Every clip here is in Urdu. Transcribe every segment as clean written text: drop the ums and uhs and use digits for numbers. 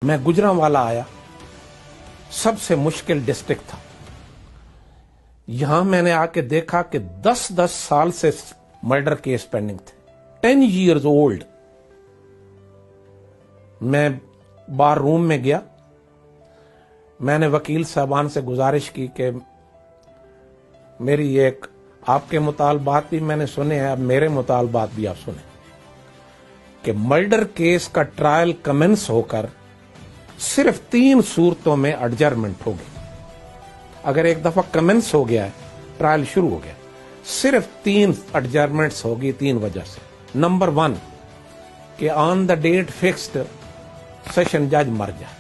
میں گجرانوالا آیا، سب سے مشکل ڈسٹرکٹ تھا۔ یہاں میں نے آ کے دیکھا کہ 10 سال سے مرڈر کیس پینڈنگ تھے، 10 years old۔ میں بار روم میں گیا، میں نے وکیل صاحبان سے گزارش کی کہ میری ایک آپ کے مطالبات بھی میں نے سنے ہیں، اب میرے مطالبات بھی آپ سنیں کہ مرڈر کیس کا ٹرائل کمنس ہو کر صرف 3 صورتوں میں ایڈجرمنٹ ہوگی۔ اگر ایک دفعہ کمنس ہو گیا ہے، ٹرائل شروع ہو گیا، صرف 3 ایڈجرمنٹس ہوگی 3 وجہ سے۔ نمبر 1 کہ آن دا ڈیٹ فکسڈ سیشن جج مر جائے۔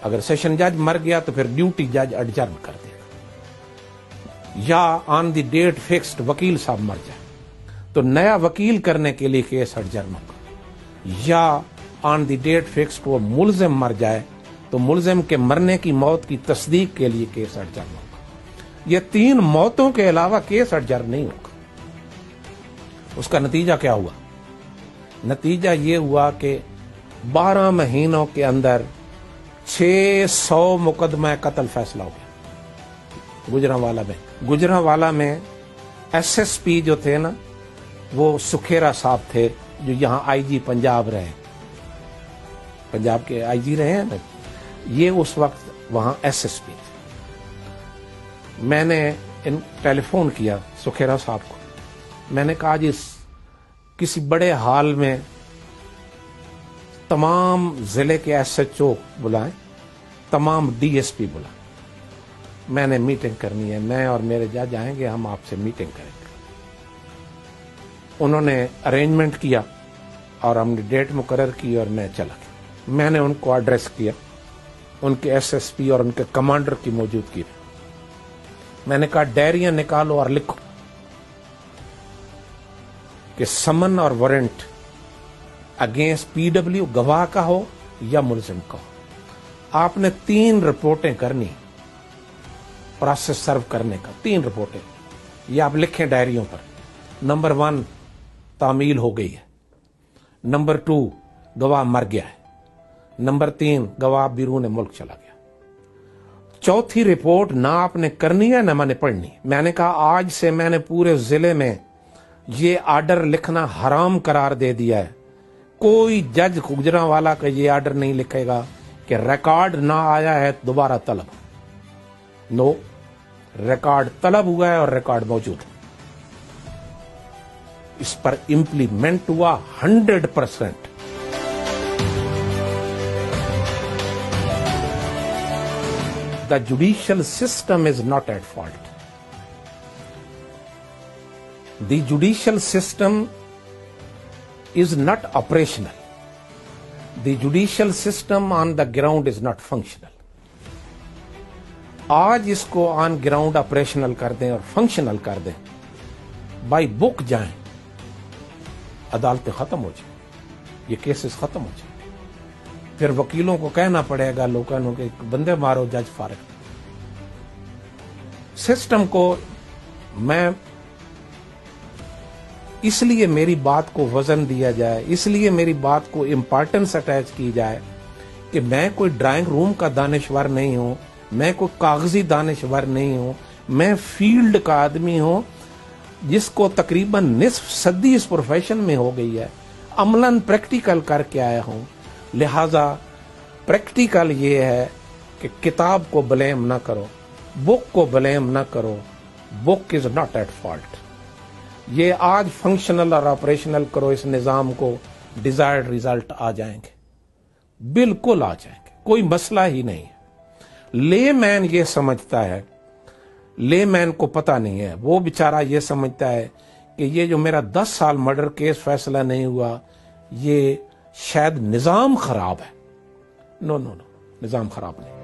اگر سیشن جج مر گیا تو پھر ڈیوٹی جج ایڈجرن کر دے گا، یا آن دی ڈیٹ فکسڈ وکیل صاحب مر جائے تو نیا وکیل کرنے کے لیے کیس ایڈجرن ہوگا، یا آن دی ڈیٹ فکسڈ وہ ملزم مر جائے تو ملزم کے مرنے کی موت کی تصدیق کے لیے کیس ایڈجرن ہوگا۔ یہ 3 موتوں کے علاوہ کیس ایڈجرن نہیں ہوگا۔ اس کا نتیجہ کیا ہوا؟ نتیجہ یہ ہوا کہ 12 مہینوں کے اندر 600 مقدمہ قتل فیصلہ ہو گیا گجرانوالا میں۔ ایس ایس پی جو تھے نا، وہ سکھیرا صاحب تھے، جو یہاں آئی جی پنجاب رہے، پنجاب کے آئی جی رہے ہیں نا، یہ اس وقت وہاں ایس ایس پی تھے۔ میں نے ٹیلی فون کیا سکھیرا صاحب کو، میں نے کہا جی کسی بڑے ہال میں تمام ضلع کے ایس ایچ او بلائیں، تمام ڈی ایس پی بلائیں، میں نے میٹنگ کرنی ہے، میں اور میرے جج آئیں گے، ہم آپ سے میٹنگ کریں گے۔ انہوں نے ارینجمنٹ کیا اور ہم نے ڈیٹ مقرر کی اور میں چلا گیا۔ میں نے ان کو ایڈریس کیا، ان کے ایس ایس پی اور ان کے کمانڈر کی موجودگی میں۔ میں نے کہا ڈائریاں نکالو اور لکھو کہ سمن اور وارنٹ اگینسٹ پی ڈبلیو گواہ کا ہو یا ملزم کا ہو۔ آپ نے 3 رپورٹیں کرنی، پروسیس سرو کرنے کا 3 رپورٹیں، یہ آپ لکھیں ڈائریوں پر۔ نمبر 1 تعمیل ہو گئی ہے، نمبر 2 گواہ مر گیا ہے، نمبر 3 گواہ بیرون ملک چلا گیا۔ چوتھی رپورٹ نہ آپ نے کرنی ہے نہ میں نے پڑھنی۔ میں نے کہا آج سے میں نے پورے ضلع میں یہ آرڈر لکھنا حرام قرار دے دیا ہے، کوئی جج گجرانوالا کا یہ آرڈر نہیں لکھے گا کہ ریکارڈ نہ آیا ہے دوبارہ طلب۔ نو، ریکارڈ طلب ہوا ہے اور ریکارڈ موجود ہے۔ اس پر امپلیمنٹ ہوا 100%۔ The judicial system is not at fault. The judicial system is not operational. The judicial system on the ground is not functional. آج اس کو آن گراؤنڈ آپریشنل کر دیں اور فنکشنل کر دیں، بائی بک جائیں، عدالتیں ختم ہو جائیں، یہ کیسز ختم ہو جائیں۔ پھر وکیلوں کو کہنا پڑے گا لوگوں کے بندے مارو جج فارغ۔ سسٹم کو میں اس لیے میری بات کو وزن دیا جائے، اس لیے میری بات کو امپارٹنس اٹیچ کی جائے کہ میں کوئی ڈرائنگ روم کا دانشور نہیں ہوں، میں کوئی کاغذی دانشور نہیں ہوں، میں فیلڈ کا آدمی ہوں جس کو تقریباً نصف صدی اس پروفیشن میں ہو گئی ہے، عملاً پریکٹیکل کر کے آیا ہوں۔ لہذا پریکٹیکل یہ ہے کہ کتاب کو بلیم نہ کرو، بک کو بلیم نہ کرو، بک از ناٹ ایٹ فالٹ۔ یہ آج فنکشنل اور آپریشنل کرو اس نظام کو، ڈیزائرڈ ریزلٹ آ جائیں گے، بالکل آ جائیں گے، کوئی مسئلہ ہی نہیں ہے۔ لے مین یہ سمجھتا ہے، لے مین کو پتہ نہیں ہے، وہ بیچارہ یہ سمجھتا ہے کہ یہ جو میرا 10 سال مرڈر کیس فیصلہ نہیں ہوا، یہ شاید نظام خراب ہے۔ نو نو نو، نظام خراب نہیں۔